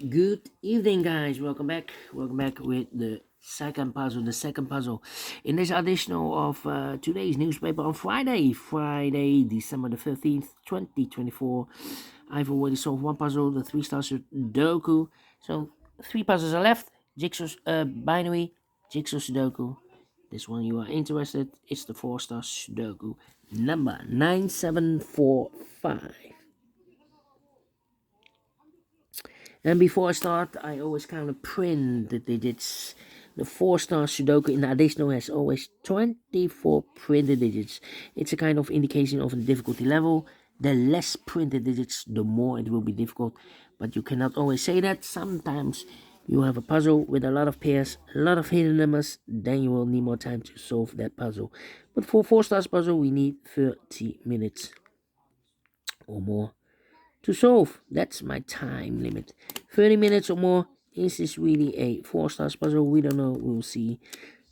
Good evening, guys. Welcome back. Welcome back with the second puzzle. The second puzzle in this additional of today's newspaper on Friday, December the 13th, 2024. I've already solved one puzzle, the Three Stars Sudoku. So, three puzzles are left: Jigsaw, binary, Jigsaw Sudoku. This one you are interested. It's the Four Stars Sudoku number 9745. And before I start, I always kind of print the digits. The four-star Sudoku in the additional has always 24 printed digits. It's a kind of indication of the difficulty level. The less printed digits, the more it will be difficult. But you cannot always say that. Sometimes you have a puzzle with a lot of pairs, a lot of hidden numbers, then you will need more time to solve that puzzle. But for 4 stars puzzle, we need 30 minutes or more to solve. That's my time limit. 30 minutes or more. Is this really a 4 stars puzzle? We don't know. We'll see.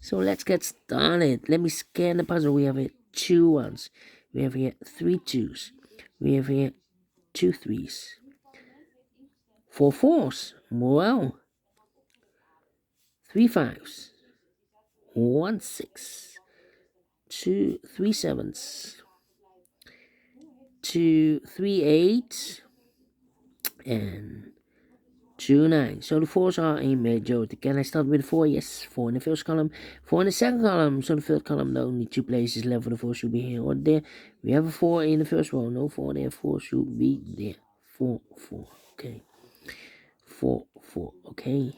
So let's get started. Let me scan the puzzle. We have here 2 1s. We have here 3 2s. We have here 2 3s. 4 4s. Wow. 3 5s. 1 6. 2 3 7s. 2 3 8s. And 2 9. So the fours are a majority. Can I start with 4? Yes, 4 in the first column, 4 in the second column. So the third column, the only 2 places left for the 4 should be here or there. We have a 4 in the first row. No 4 there. 4 should be there. 4 4. Okay. 4 4. Okay.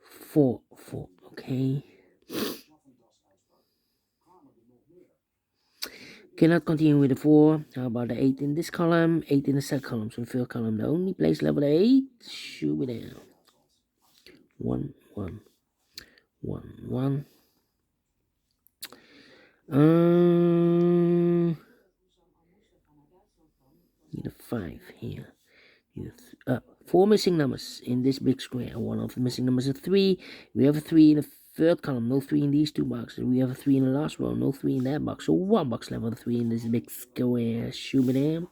4 4. Okay. Cannot continue with the 4. How about the 8 in this column? 8 in the second column. So the third column, the only place left for the 8 should be there. 1 1. 1 1. Need a 5 here. Need a 4 missing numbers in this big square. One of the missing numbers is 3. We have a 3 in the third column. No 3 in these 2 boxes. We have a 3 in the last row. No 3 in that box. So 1 box left of the 3 in this big square. Shoot there.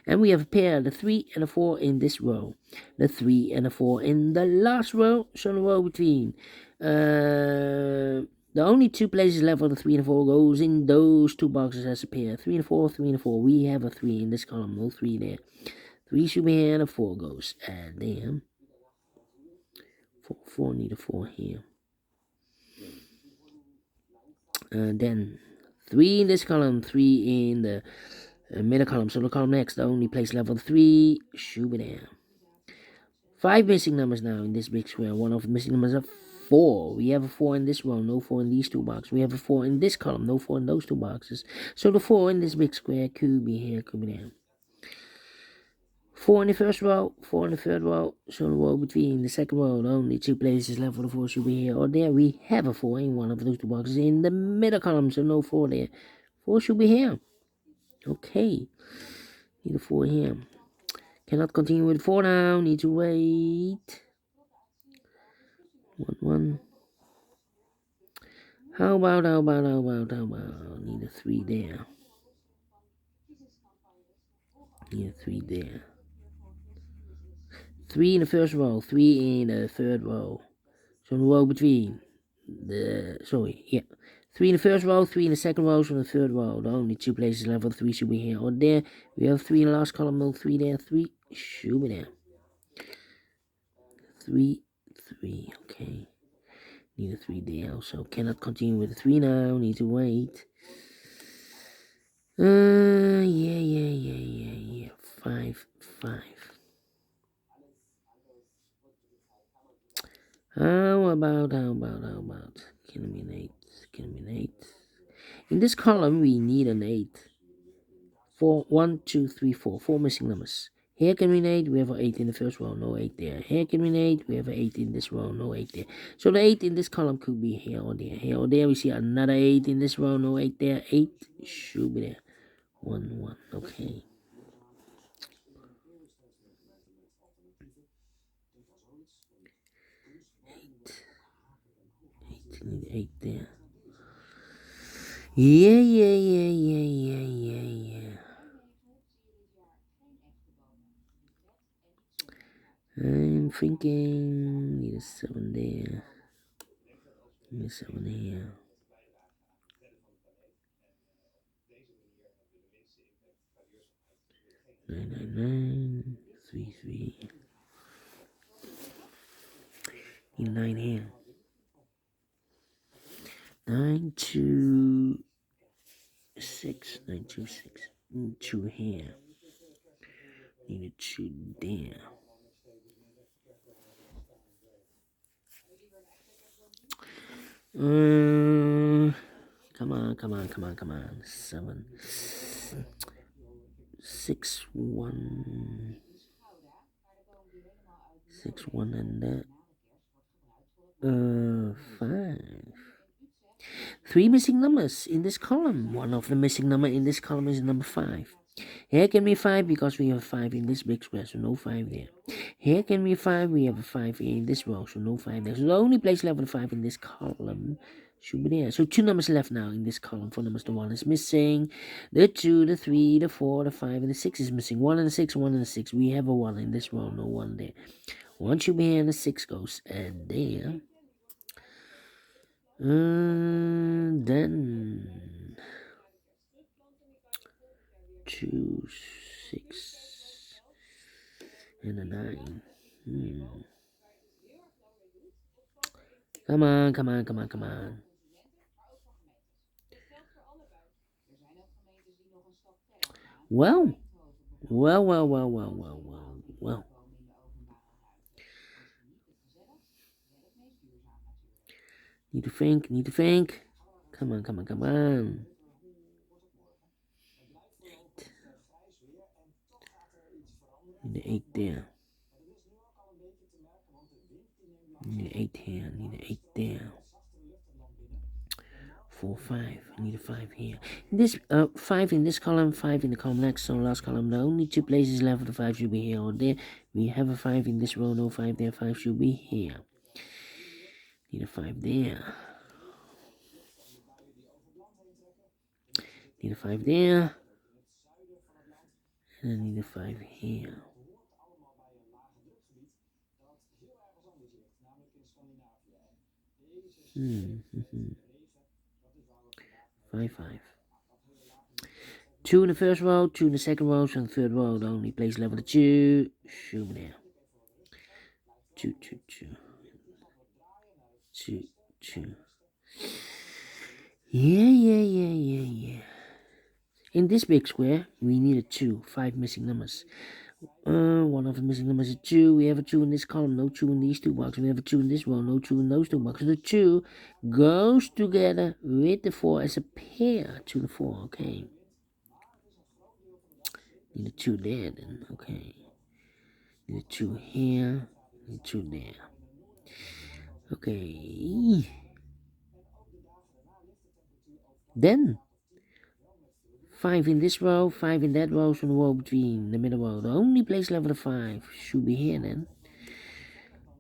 And we have a pair, the 3 and the 4 in this row. The 3 and the 4 in the last row. So the row between. The only 2 places left for the 3 and 4 goes in those 2 boxes as a pair. 3 and 4, 3 and 4. We have a 3 in this column. No 3 there. 3 should be here and a 4 goes. And then 4 need a 4 here. And then 3 in this column. 3 in the middle column. So the column next, the only place left for the 3 should be there. 5 missing numbers now in this big square. One of the missing numbers are 4. We have a 4 in this row, no 4 in these 2 boxes. We have a 4 in this column, no 4 in those 2 boxes. So the 4 in this big square could be here, could be there. 4 in the first row, 4 in the third row. So the row between the second row, the only 2 places left for the 4 should be here or there. We have a 4 in one of those 2 boxes in the middle column, so no 4 there. 4 should be here. Okay. Need a 4 here. Cannot continue with 4 now. Need to wait. 1 1. How about? Need a 3 there. Need a 3 there. 3 in the first row. 3 in the third row. So the row between. 3 in the first row, 3 in the second row, so the third row. The only 2 places left for the 3 should be here or there. We have 3 in the last column, no 3 there. 3 should be there. 3, 3, okay. Need a 3 there also. Cannot continue with the 3 now. Need to wait. Yeah. 5, 5. How about? Can be an 8. In this column, we need an 8. 4, 1, 2, 3, 4. 4 missing numbers. Here can be an 8. We have an 8 in the first row. No 8 there. Here can be an 8. We have an 8 in this row. No 8 there. So the 8 in this column could be here or there. Here or there. We see another 8 in this row. No 8 there. 8 should be there. 1, 1. Okay. 8. Need 8 there. Yeah. I'm thinking, need a 7 there, need a 7 here. 999, 33, need a 9 here. 926, 926, 2 here. Need a 2 there. Come on, come on, come on, come on. 7, 6, 1, 6, 1, and that. 5. 3 missing numbers in this column. One of the missing number in this column is number 5. Here can be 5 because we have a 5 in this big square, so no 5 there. Here can be 5, we have a 5 in this row, so no 5 there. So the only place left with a 5 in this column should be there. So 2 numbers left now in this column. 4 numbers, the 1 is missing. The 2, the 3, the 4, the 5, and the 6 is missing. 1 and the 6, 1 and the 6. We have a 1 in this row, no 1 there. 1 should be here and the 6 goes there. Then 2, 6, and a 9. Come on, come on, come on, come on. Well. Need to think, need to think. Come on, come on, come on. 8. Need the 8 there. Need the 8 here, need the 8 there. 4, 5. I need a 5 here. This 5 in this column, 5 in the column next. So last column, the only 2 places left for the 5 should be here or there. We have a 5 in this row, no 5 there. 5 should be here. Need a 5 there. Need a 5 there. And I need a 5 here. 5, 5. 2 in the first row, 2 in the second row, so in the third row, the only place left with a 2 should be there. 2, 2, 2. 2, 2. Yeah. In this big square, we need a 2. 5 missing numbers. One of the missing numbers is 2. We have a 2 in this column, no 2 in these 2 boxes. We have a 2 in this row, no 2 in those 2 boxes. The 2 goes together with the 4 as a pair to the 4. Okay. Need a 2 there then. Okay. Need a 2 here. Need a 2 there. Okay. Then 5 in this row, 5 in that row, so the row between the middle row. The only place left for the 5 should be here then.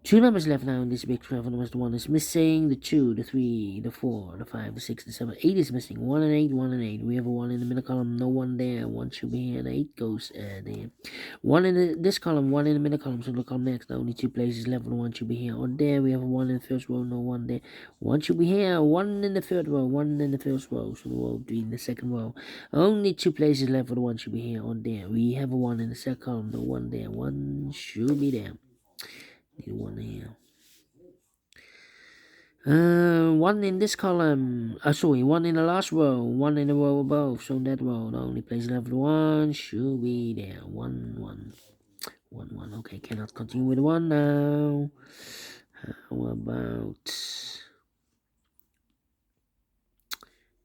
2 numbers left now in this big square. The 1 is missing. The 2, the 3, the 4, the 5, the 6, the 7, 8 is missing. 1 and 8, 1 and 8. We have a 1 in the middle column, no 1 there. 1 should be here. The 8 goes there. 1 in this column, 1 in the middle column, so the column next. The only 2 places left. The 1 should be here or there. We have a 1 in the first row, no 1 there. 1 should be here. 1 in the third row, 1 in the first row, so the row between the second row. Only 2 places left for the 1 should be here or there. We have a 1 in the second column, no 1 there. 1 should be there. Need 1 here. 1 in this column. 1 in the last row. 1 in the row above. So in that row, the only place left for 1 should be there. 1, 1. 1, 1. Okay, cannot continue with 1 now. How about...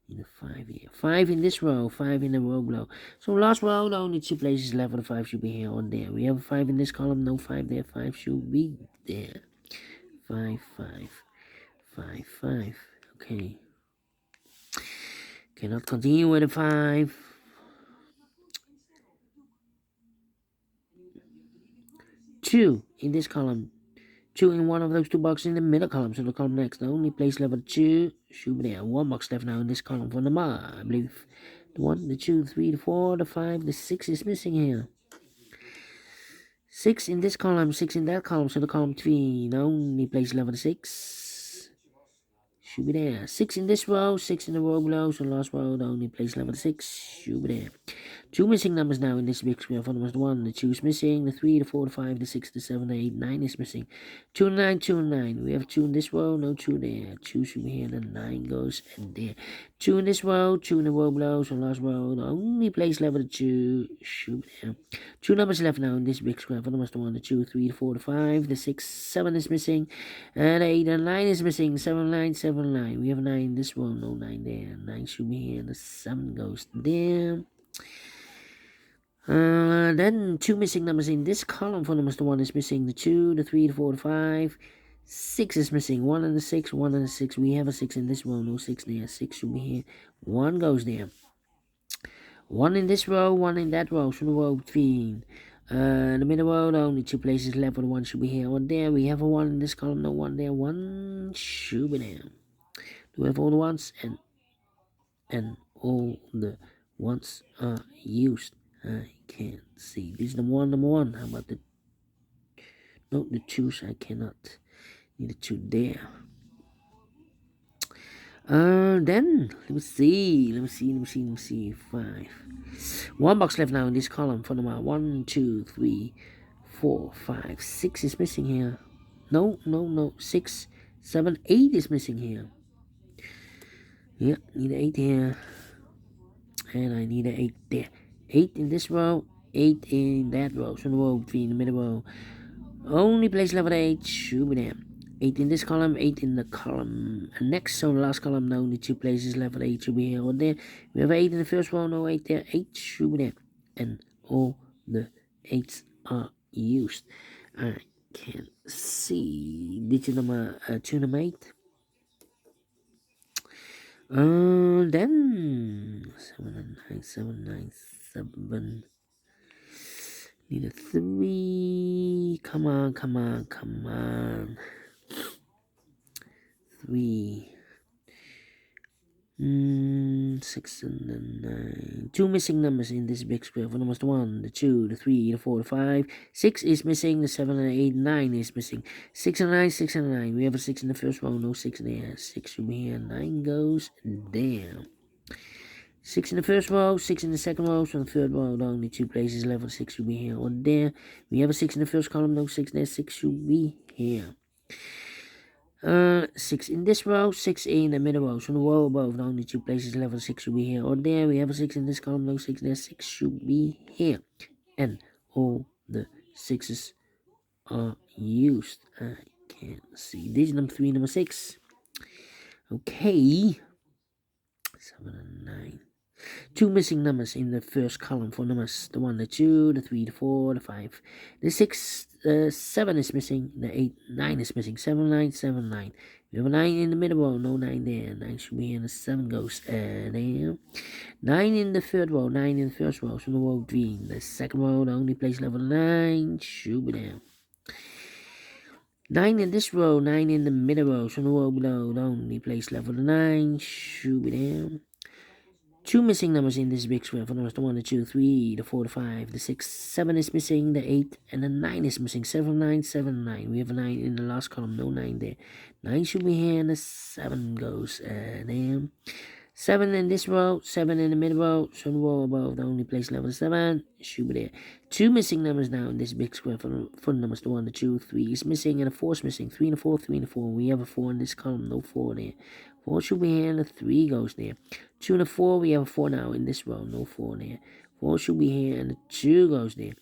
Need a 5 here. 5 in this row. 5 in the row below. So last row, the only 2 places left for the 5 should be here or there. We have a 5 in this column. No 5 there. 5 should be there. 5, 5. 5, 5. Okay. Cannot continue with a 5. 2 in this column. 2 in one of those 2 boxes in the middle column. So the column next. The only place left for 2 should be there. 1 box left now in this column for number. I believe the 1, the 2, the 3, the 4, the 5, the 6 is missing here. 6 in this column, 6 in that column, so the column 3 only place level 6. Should be there. 6 in this row, 6 in the row below, so last row the only place level 6. Should be there. 2 missing numbers now in this big square. For the 1, the 2 is missing, the 3, the 4, the 5, the 6, the 7, the 8, 9 is missing. 2 and 9, 2 and 9. We have 2 in this row, no 2 there. 2 should be here, then 9 goes in there. 2 in this row, 2 in the row below, so last row, the only place level 2 should be there. 2 numbers left now in this big square. For the 1, the 2, 3, the 4, the 5, the 6, 7 is missing, and the 8 and 9 is missing. 7, 9, 7, 9. We have 9 in this row, no 9 there. 9 should be here, the 7 goes there. Then 2 missing numbers in this column. For numbers, the 1 is missing, the 2, the 3, the 4, the 5, 6 is missing, 1 and the 6, 1 and the 6. We have a 6 in this row, no 6 there. 6 should be here, 1 goes there. 1 in this row, 1 in that row, so the row between the middle row, the only 2 places left, for the 1 should be here or there. We have a 1 in this column, no 1 there. 1 should be there. Do we have all the 1s? And all the 1s are used. I can't see. This is number 1. How about the... No, the 2s I cannot. Need a 2 there. Then, let me see. 5. 1 box left now in this column for number 1, 2, 3, 4, 5. 6 is missing here. No. 6, 7, 8 is missing here. Yeah, need an 8 here. And I need an 8 there. 8 in this row, 8 in that row. So the row between the middle row. Only place level 8 should be there. 8 in this column, 8 in the column next. So the last column, the only 2 places level 8 should be here or there. We have 8 in the first row, no 8 there. 8 should be there. And all the 8s are used. I can see digit number 2 number 8. Then 797. Need a 3. Come on. 3. 6 and then 9. 2 missing numbers in this big square. For numbers 1, the 2, the 3, the 4, the 5. 6 is missing. The 7 and 8, 9 is missing. 6 and 9, 6 and 9. We have a 6 in the first row, no 6 there. 6 should be here. 9 goes there. 6 in the first row, 6 in the second row, so the third row, the only 2 places level 6 should be here or there. We have a 6 in the first column, no 6 there. 6 should be here. 6 in this row, 6 in the middle row. So the row above, the only 2 places level 6 should be here or there. We have a 6 in this column, no 6 there. 6 should be here. And all the 6s are used. I can't see. Digit number 3, number 6. Okay. 7 and 9. 2 missing numbers in the first column for numbers. The 1, the 2, the 3, the 4, the 5. The 6, 7 is missing. The 8, 9 is missing. 7, 9, 7, 9. We have a 9 in the middle row. No 9 there. 9 should be here. The 7 goes there. 9 in the third row. 9 in the first row. So the row between the second row, the only place level 9 should be there. 9 in this row. 9 in the middle row. So the row below, the only place level 9 should be there. 2 missing numbers in this big square. For numbers, the 1, the 2, 3, the 4, the 5, the 6, 7 is missing, the 8, and the 9 is missing. 7, 9, 7, 9. We have a 9 in the last column, no 9 there. 9 should be here, and the 7 goes there. 7 in this row, 7 in the middle row, so the row above, the only place level 7 should be there. 2 missing numbers now in this big square. For the numbers, the 1, the 2, 3 is missing, and the 4 is missing. 3 and the 4, 3 and the 4. We have a 4 in this column, no 4 there. 4 should be here, and the 3 goes there. 2 and a 4, we have a 4 now in this row, no 4 there. 4 should be here, and the 2 goes there.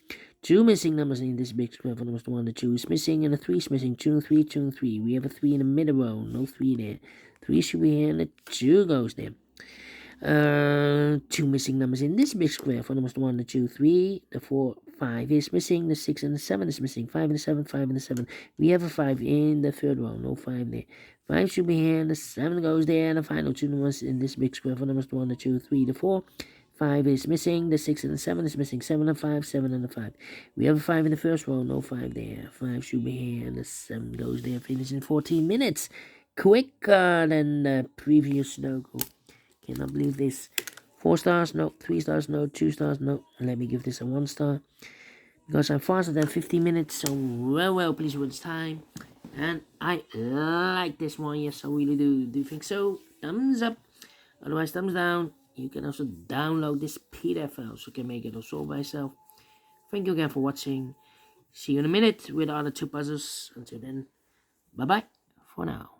2 missing numbers in this big square. For numbers, the 1, the 2 is missing, and the 3 is missing. 2 and 3, 2 and 3. We have a 3 in the middle row, no 3 there. 3 should be here, and the 2 goes there. 2 missing numbers in this big square. For numbers, the 1, the 2, 3, the 4, 5 is missing, the 6 and the 7 is missing. 5 and the 7, 5 and the 7. We have a 5 in the third row, no 5 there. 5 should be here, and the 7 goes there, and the final 2 numbers in this big square. For numbers, the 1, the 2, 3, the 4. 5 is missing, the 6 and the 7 is missing. 7 and 5, 7 and the 5. We have a 5 in the first row, no 5 there. 5 should be here, and the 7 goes there. Finish in 14 minutes. Quicker than the previous Sudoku. Cannot believe this. 4 stars, no. 3 stars, no. 2 stars, no. Let me give this a 1 star. because I'm faster than 15 minutes, so well pleased with this time. And I like this one, yes I really do. Do you think so? Thumbs up, otherwise thumbs down. You can also download this PDF file so you can make it also by yourself. Thank you again for watching. See you in a minute with the other two puzzles. Until then, bye bye for now.